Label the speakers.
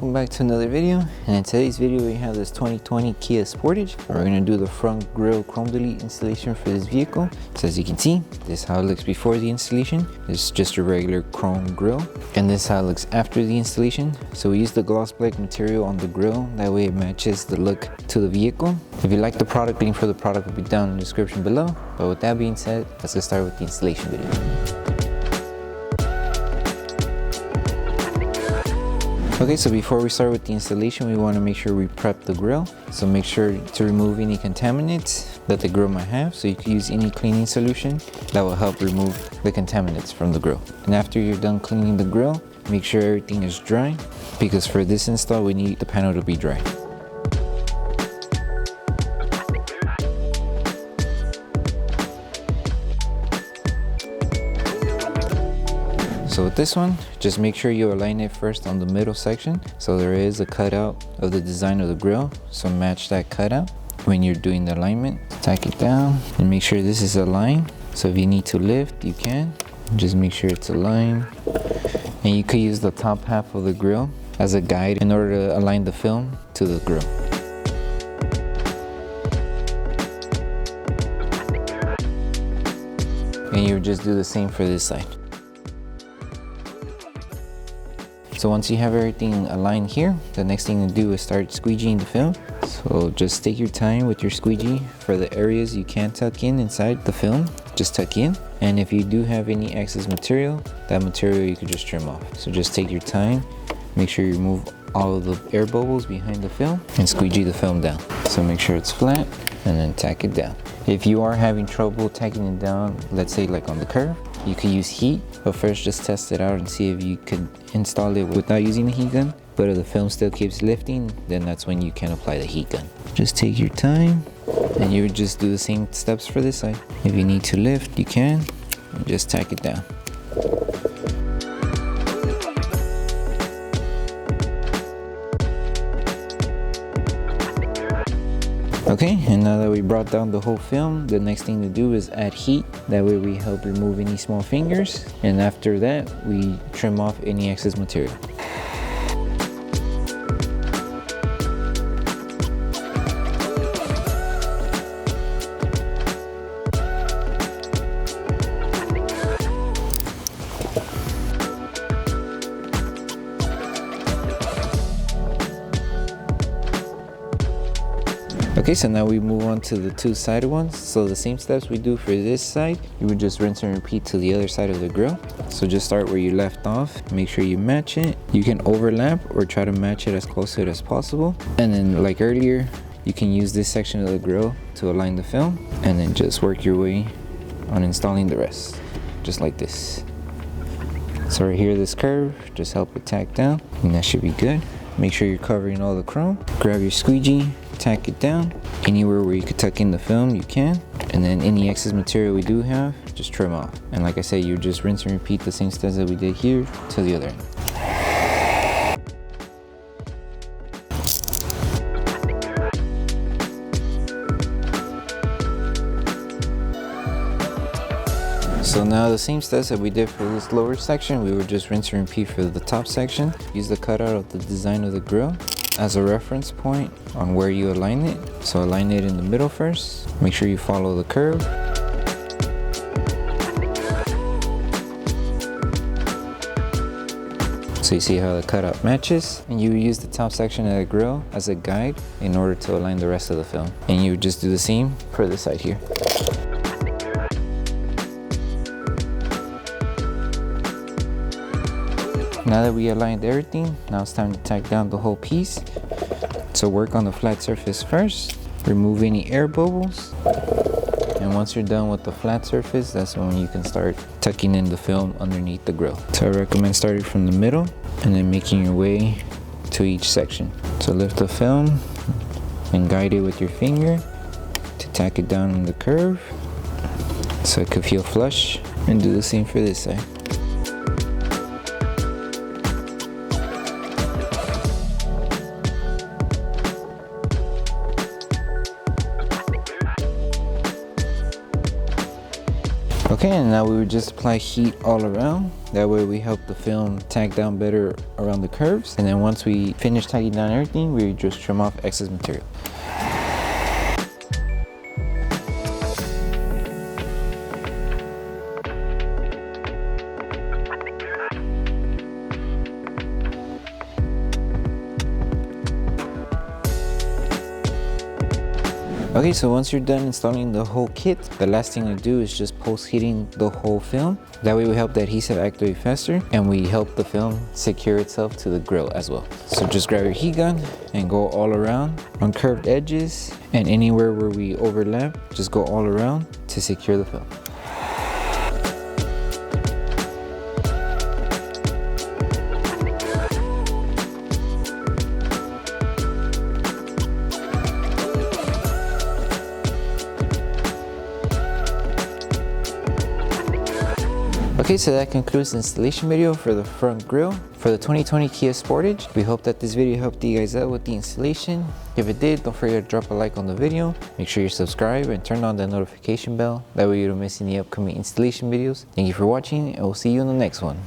Speaker 1: welcome back to another video. And in today's video we have this 2020 Kia Sportage. We're going to do the front grille chrome delete installation for this vehicle. So as you can see, this is how it looks before the installation. It's just a regular chrome grille, and this is how it looks after the installation. So we use the gloss black material on the grille, that way it matches the look to the vehicle. If you like the product, link for the product will be down in the description below. But with that being said, let's get started with the installation video. Okay, so before we start with the installation, we want to make sure we prep the grille. So make sure to remove any contaminants that the grille might have. So you can use any cleaning solution that will help remove the contaminants from the grille. And after you're done cleaning the grille, make sure everything is dry, because for this install, we need the panel to be dry. So with this one, just make sure you align it first on the middle section. So there is a cutout of the design of the grille, so match that cutout when you're doing the alignment. Tack it down and make sure this is aligned. So if you need to lift, you can. Just make sure it's aligned. And you could use the top half of the grille as a guide in order to align the film to the grille. And you just do the same for this side. So once you have everything aligned here, the next thing to do is start squeegeeing the film. So just take your time with your squeegee. For the areas you can tuck in inside the film, just tuck in. And if you do have any excess material, that material you could just trim off. So just take your time, make sure you remove all of the air bubbles behind the film and squeegee the film down. So make sure it's flat and then tack it down. If you are having trouble tacking it down, let's say like on the curve, you could use heat, but first just test it out and see if you could install it without using the heat gun. But if the film still keeps lifting, then that's when you can apply the heat gun. Just take your time and you would just do the same steps for this side. If you need to lift, you can, and just tack it down. Okay, and now that we brought down the whole film, the next thing to do is add heat. That way we help remove any small fingers. And after that, we trim off any excess material. Okay, so now we move on to the two-sided ones. So the same steps we do for this side, you would just rinse and repeat to the other side of the grille. So just start where you left off, make sure you match it. You can overlap or try to match it as close to it as possible. And then like earlier, you can use this section of the grille to align the film, and then just work your way on installing the rest, just like this. So right here, this curve, just help it tack down, and that should be good. Make sure you're covering all the chrome. Grab your squeegee, tack it down. Anywhere where you could tuck in the film, you can. And then any excess material we do have, just trim off. And like I said, you just rinse and repeat the same steps that we did here to the other end. So now the same steps that we did for this lower section, we would just rinse and repeat for the top section. Use the cutout of the design of the grille as a reference point on where you align it. So align it in the middle first. Make sure you follow the curve. So you see how the cutout matches, and you use the top section of the grille as a guide in order to align the rest of the film. And you just do the same for this side here. Now that we aligned everything, now it's time to tack down the whole piece. So work on the flat surface first, remove any air bubbles. And once you're done with the flat surface, that's when you can start tucking in the film underneath the grille. So I recommend starting from the middle and then making your way to each section. So lift the film and guide it with your finger to tack it down on the curve so it could feel flush, and do the same for this side. Okay, and now we would just apply heat all around. That way we help the film tack down better around the curves. And then once we finish tacking down everything, we just trim off excess material. Okay, so once you're done installing the whole kit, the last thing to do is just post heating the whole film. That way we help the adhesive activate faster and we help the film secure itself to the grill as well. So just grab your heat gun and go all around on curved edges, and anywhere where we overlap, just go all around to secure the film. Okay, so that concludes the installation video for the front grille for the 2020 Kia Sportage. We hope that this video helped you guys out with the installation. If it did, don't forget to drop a like on the video. Make sure you subscribe and turn on the notification bell. That way you don't miss any upcoming installation videos. Thank you for watching, and we'll see you in the next one.